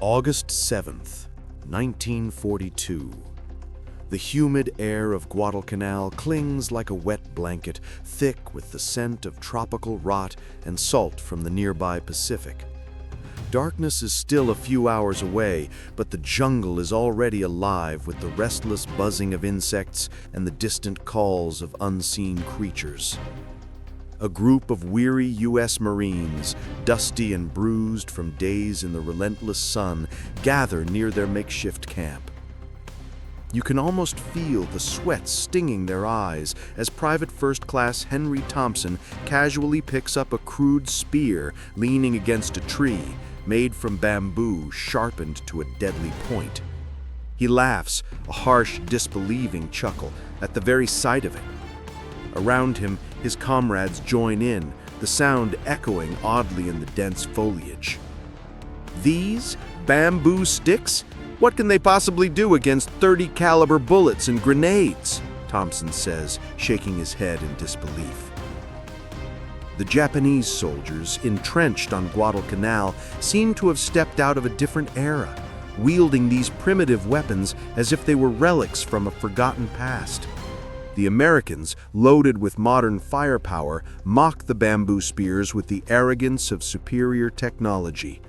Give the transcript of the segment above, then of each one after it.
August 7th, 1942. The humid air of Guadalcanal clings like a wet blanket, thick with the scent of tropical rot and salt from the nearby Pacific. Darkness is still a few hours away, but the jungle is already alive with the restless buzzing of insects and the distant calls of unseen creatures. A group of weary U.S. Marines, dusty and bruised from days in the relentless sun, gather near their makeshift camp. You can almost feel the sweat stinging their eyes as Private First Class Henry Thompson casually picks up a crude spear leaning against a tree, made from bamboo sharpened to a deadly point. He laughs, a harsh, disbelieving chuckle, at the very sight of it. Around him, his comrades join in, the sound echoing oddly in the dense foliage. These bamboo sticks? What can they possibly do against .30 caliber bullets and grenades? Thompson says, shaking his head in disbelief. The Japanese soldiers, entrenched on Guadalcanal, seem to have stepped out of a different era, wielding these primitive weapons as if they were relics from a forgotten past. The Americans, loaded with modern firepower, mock the bamboo spears with the arrogance of superior technology.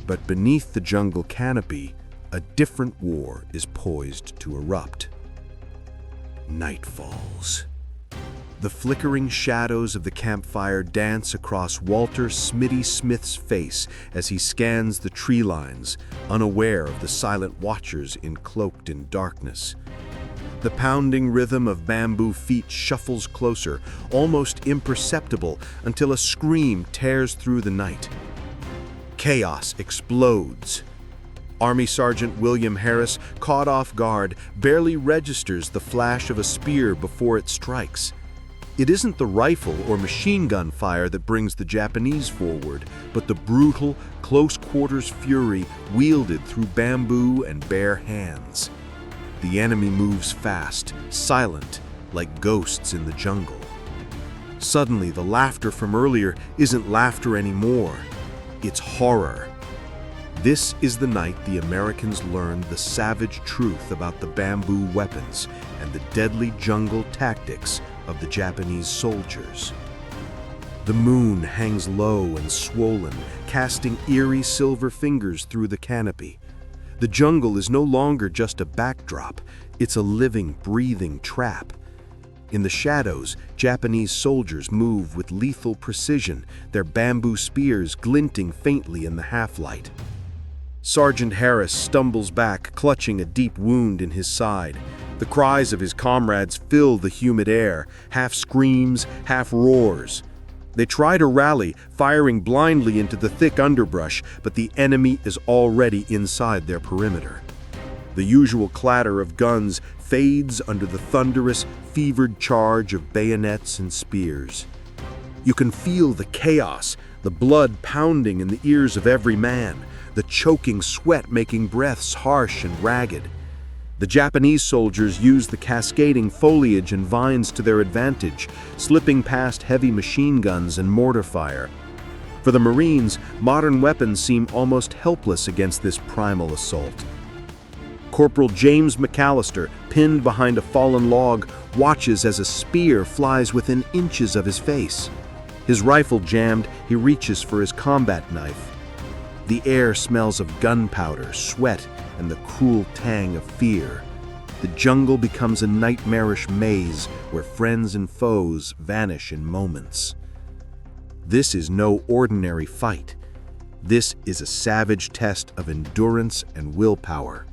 But beneath the jungle canopy, a different war is poised to erupt. Night falls. The flickering shadows of the campfire dance across Walter Smitty Smith's face as he scans the tree lines, unaware of the silent watchers encloaked in darkness. The pounding rhythm of bamboo feet shuffles closer, almost imperceptible, until a scream tears through the night. Chaos explodes. Army Sergeant William Harris, caught off guard, barely registers the flash of a spear before it strikes. It isn't the rifle or machine gun fire that brings the Japanese forward, but the brutal, close-quarters fury wielded through bamboo and bare hands. The enemy moves fast, silent, like ghosts in the jungle. Suddenly, the laughter from earlier isn't laughter anymore. It's horror. This is the night the Americans learned the savage truth about the bamboo weapons and the deadly jungle tactics of the Japanese soldiers. The moon hangs low and swollen, casting eerie silver fingers through the canopy. The jungle is no longer just a backdrop, it's a living, breathing trap. In the shadows, Japanese soldiers move with lethal precision, their bamboo spears glinting faintly in the half-light. Sergeant Harris stumbles back, clutching a deep wound in his side. The cries of his comrades fill the humid air, half screams, half roars. They try to rally, firing blindly into the thick underbrush, but the enemy is already inside their perimeter. The usual clatter of guns fades under the thunderous, fevered charge of bayonets and spears. You can feel the chaos, the blood pounding in the ears of every man, the choking sweat making breaths harsh and ragged. The Japanese soldiers use the cascading foliage and vines to their advantage, slipping past heavy machine guns and mortar fire. For the Marines, modern weapons seem almost helpless against this primal assault. Corporal James McAllister, pinned behind a fallen log, watches as a spear flies within inches of his face. His rifle jammed, he reaches for his combat knife. The air smells of gunpowder, sweat, and the cruel tang of fear. The jungle becomes a nightmarish maze where friends and foes vanish in moments. This is no ordinary fight. This is a savage test of endurance and willpower.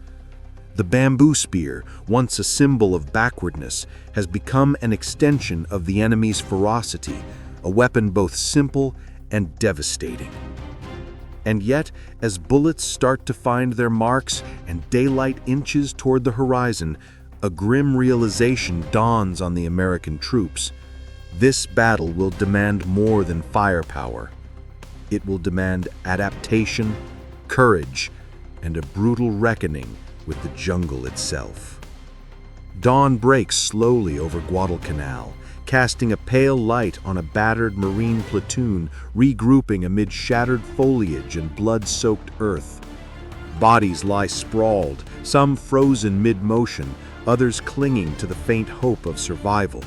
The bamboo spear, once a symbol of backwardness, has become an extension of the enemy's ferocity, a weapon both simple and devastating. And yet, as bullets start to find their marks and daylight inches toward the horizon, a grim realization dawns on the American troops. This battle will demand more than firepower. It will demand adaptation, courage, and a brutal reckoning with the jungle itself. Dawn breaks slowly over Guadalcanal, casting a pale light on a battered Marine platoon regrouping amid shattered foliage and blood-soaked earth. Bodies lie sprawled, some frozen mid-motion, others clinging to the faint hope of survival.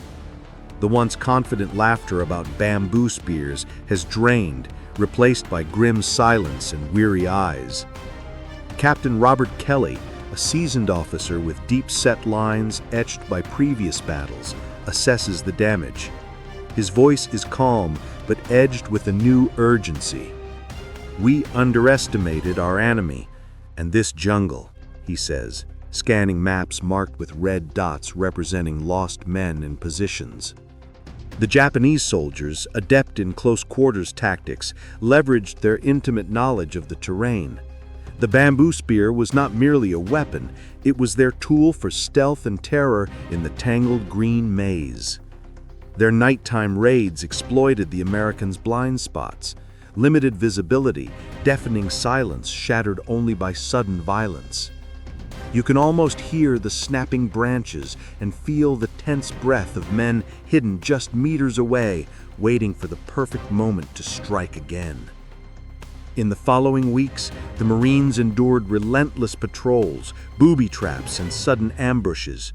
The once confident laughter about bamboo spears has drained, replaced by grim silence and weary eyes. Captain Robert Kelly, a seasoned officer with deep-set lines etched by previous battles, assesses the damage. His voice is calm, but edged with a new urgency. "We underestimated our enemy, and this jungle," he says, scanning maps marked with red dots representing lost men and positions. The Japanese soldiers, adept in close-quarters tactics, leveraged their intimate knowledge of the terrain. The bamboo spear was not merely a weapon, it was their tool for stealth and terror in the tangled green maze. Their nighttime raids exploited the Americans' blind spots, limited visibility, deafening silence shattered only by sudden violence. You can almost hear the snapping branches and feel the tense breath of men hidden just meters away, waiting for the perfect moment to strike again. In the following weeks, the Marines endured relentless patrols, booby traps, and sudden ambushes.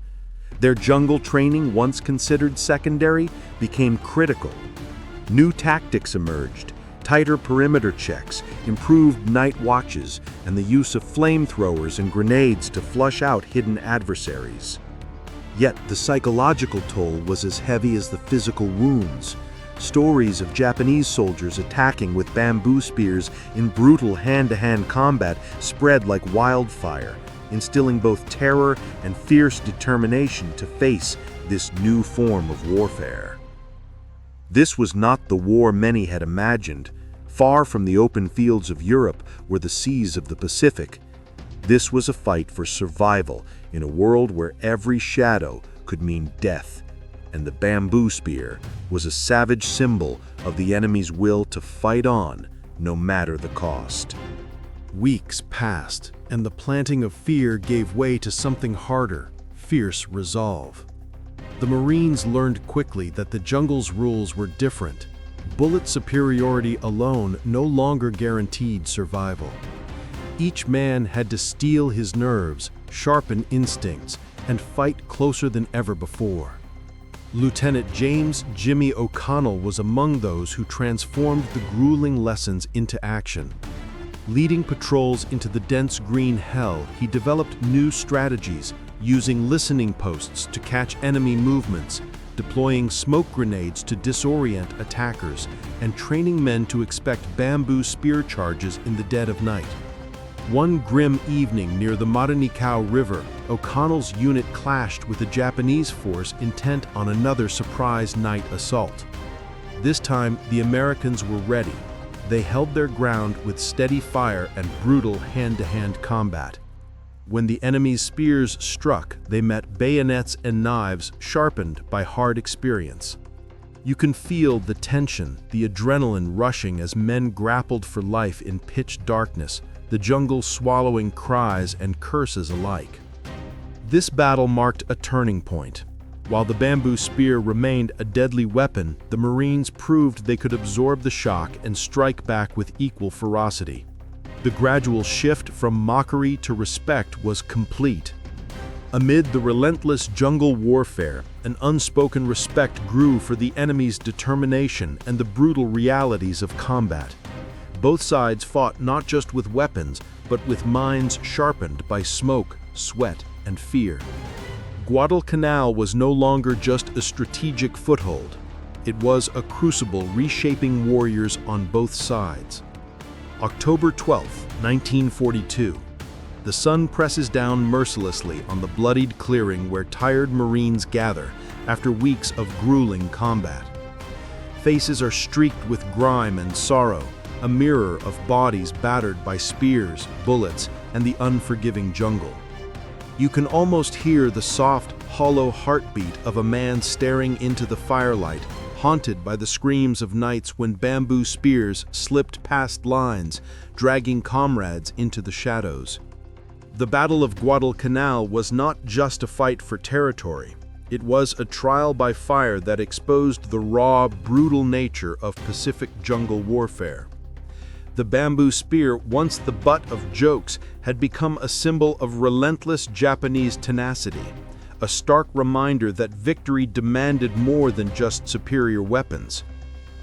Their jungle training, once considered secondary, became critical. New tactics emerged: tighter perimeter checks, improved night watches, and the use of flamethrowers and grenades to flush out hidden adversaries. Yet the psychological toll was as heavy as the physical wounds. Stories of Japanese soldiers attacking with bamboo spears in brutal hand-to-hand combat spread like wildfire, instilling both terror and fierce determination to face this new form of warfare. This was not the war many had imagined. Far from the open fields of Europe were the seas of the Pacific. This was a fight for survival in a world where every shadow could mean death, and the bamboo spear was a savage symbol of the enemy's will to fight on, no matter the cost. Weeks passed, and the planting of fear gave way to something harder: fierce resolve. The Marines learned quickly that the jungle's rules were different. Bullet superiority alone no longer guaranteed survival. Each man had to steel his nerves, sharpen instincts, and fight closer than ever before. Lieutenant James "Jimmy" O'Connell was among those who transformed the grueling lessons into action. Leading patrols into the dense green hell, he developed new strategies, using listening posts to catch enemy movements, deploying smoke grenades to disorient attackers, and training men to expect bamboo spear charges in the dead of night. One grim evening near the Guadalcanal River, O'Connell's unit clashed with a Japanese force intent on another surprise night assault. This time, the Americans were ready. They held their ground with steady fire and brutal hand-to-hand combat. When the enemy's spears struck, they met bayonets and knives sharpened by hard experience. You can feel the tension, the adrenaline rushing as men grappled for life in pitch darkness, the jungle swallowing cries and curses alike. This battle marked a turning point. While the bamboo spear remained a deadly weapon, the Marines proved they could absorb the shock and strike back with equal ferocity. The gradual shift from mockery to respect was complete. Amid the relentless jungle warfare, an unspoken respect grew for the enemy's determination and the brutal realities of combat. Both sides fought not just with weapons, but with minds sharpened by smoke, sweat, and fear. Guadalcanal was no longer just a strategic foothold. It was a crucible reshaping warriors on both sides. October 12, 1942. The sun presses down mercilessly on the bloodied clearing where tired Marines gather after weeks of grueling combat. Faces are streaked with grime and sorrow, a mirror of bodies battered by spears, bullets, and the unforgiving jungle. You can almost hear the soft, hollow heartbeat of a man staring into the firelight, haunted by the screams of nights when bamboo spears slipped past lines, dragging comrades into the shadows. The Battle of Guadalcanal was not just a fight for territory. It was a trial by fire that exposed the raw, brutal nature of Pacific jungle warfare. The bamboo spear, once the butt of jokes, had become a symbol of relentless Japanese tenacity, a stark reminder that victory demanded more than just superior weapons.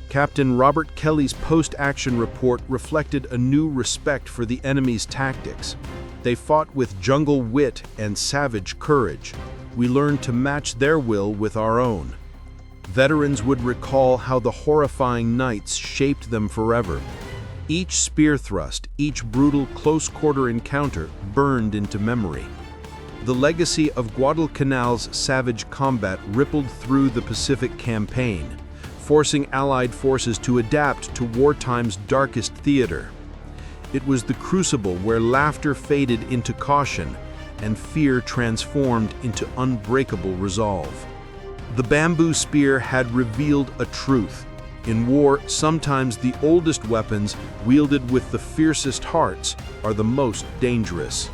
Captain Robert Kelly's post-action report reflected a new respect for the enemy's tactics. They fought with jungle wit and savage courage. We learned to match their will with our own. Veterans would recall how the horrifying nights shaped them forever. Each spear thrust, each brutal close-quarter encounter burned into memory. The legacy of Guadalcanal's savage combat rippled through the Pacific Campaign, forcing Allied forces to adapt to wartime's darkest theater. It was the crucible where laughter faded into caution and fear transformed into unbreakable resolve. The bamboo spear had revealed a truth. In war, sometimes the oldest weapons, wielded with the fiercest hearts, are the most dangerous.